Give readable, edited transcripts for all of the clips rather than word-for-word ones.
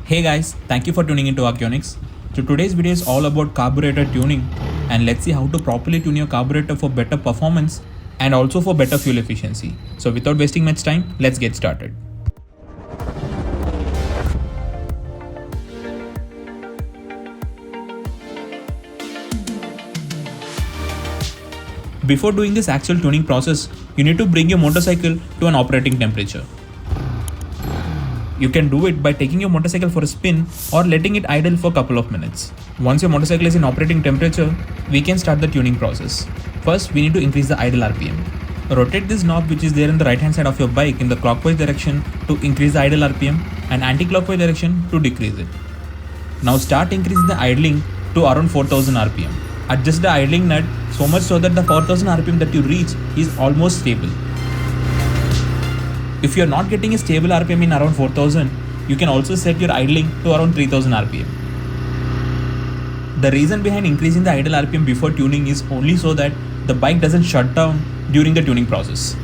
Hey guys, thank you for tuning into Archeonics. So today's video is all about carburetor tuning, and let's see how to properly tune your carburetor for better performance and also for better fuel efficiency. So without wasting much time, let's get started. Before doing this actual tuning process, you need to bring your motorcycle to an operating temperature. You can do it by taking your motorcycle for a spin or letting it idle for a couple of minutes. Once your motorcycle is in operating temperature, we can start the tuning process. First, we need to increase the idle RPM. Rotate this knob which is there in the right hand side of your bike in the clockwise direction to increase the idle RPM and anti-clockwise direction to decrease it. Now start increasing the idling to around 4000 RPM. Adjust the idling nut so much so that the 4000 RPM that you reach is almost stable. If you are not getting a stable RPM in around 4000, you can also set your idling to around 3000 RPM. The reason behind increasing the idle RPM before tuning is only so that the bike doesn't shut down during the tuning process.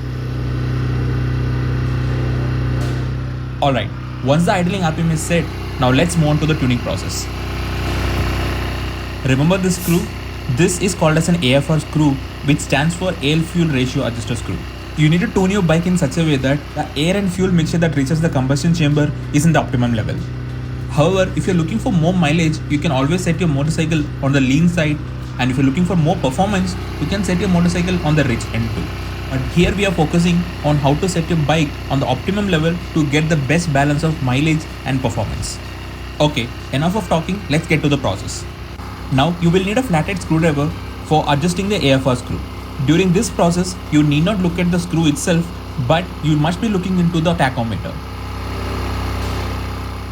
Alright, once the idling RPM is set, now let's move on to the tuning process. Remember this screw? This is called as an AFR screw, which stands for Air Fuel Ratio Adjuster screw. You need to tune your bike in such a way that the air and fuel mixture that reaches the combustion chamber is in the optimum level. However, if you're looking for more mileage, you can always set your motorcycle on the lean side, and if you're looking for more performance, you can set your motorcycle on the rich end too. But here we are focusing on how to set your bike on the optimum level to get the best balance of mileage and performance. Okay, enough of talking, let's get to the process. Now you will need a flathead screwdriver for adjusting the AFR screw. During this process, you need not look at the screw itself, but you must be looking into the tachometer.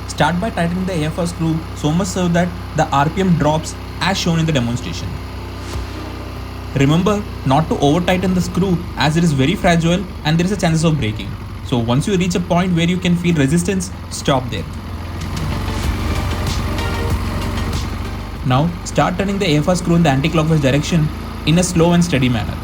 Start by tightening the AFR screw so much so that the RPM drops as shown in the demonstration. Remember not to over tighten the screw as it is very fragile and there is a chance of breaking. So once you reach a point where you can feel resistance, stop there. Now start turning the AFR screw in the anti-clockwise direction in a slow and steady manner.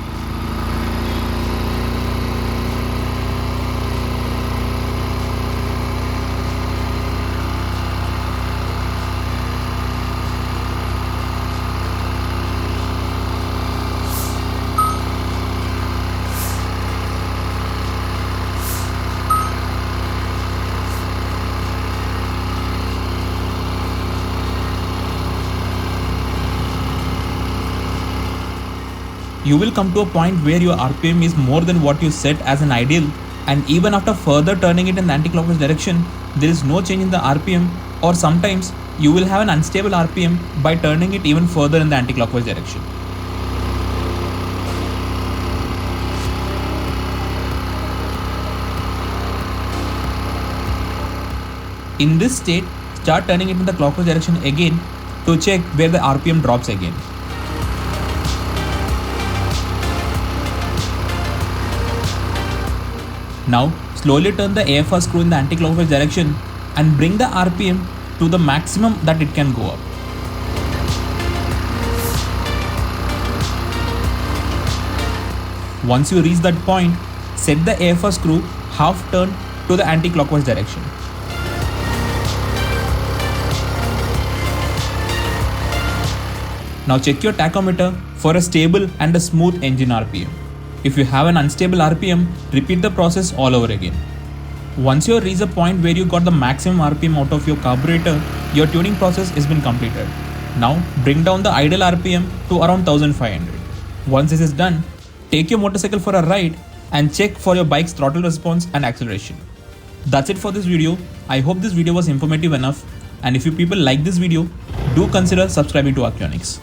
You will come to a point where your RPM is more than what you set as an ideal, and even after further turning it in the anti-clockwise direction, there is no change in the RPM, or sometimes you will have an unstable RPM by turning it even further in the anti-clockwise direction. In this state, start turning it in the clockwise direction again to check where the RPM drops again. Now, slowly turn the AFR screw in the anti-clockwise direction and bring the RPM to the maximum that it can go up. Once you reach that point, set the AFR screw half turn to the anti-clockwise direction. Now check your tachometer for a stable and a smooth engine RPM. If you have an unstable RPM, repeat the process all over again. Once you reach a point where you got the maximum RPM out of your carburetor, your tuning process has been completed. Now bring down the idle RPM to around 1500. Once this is done, take your motorcycle for a ride and check for your bike's throttle response and acceleration. That's it for this video. I hope this video was informative enough, and if you people like this video, do consider subscribing to Archeonics.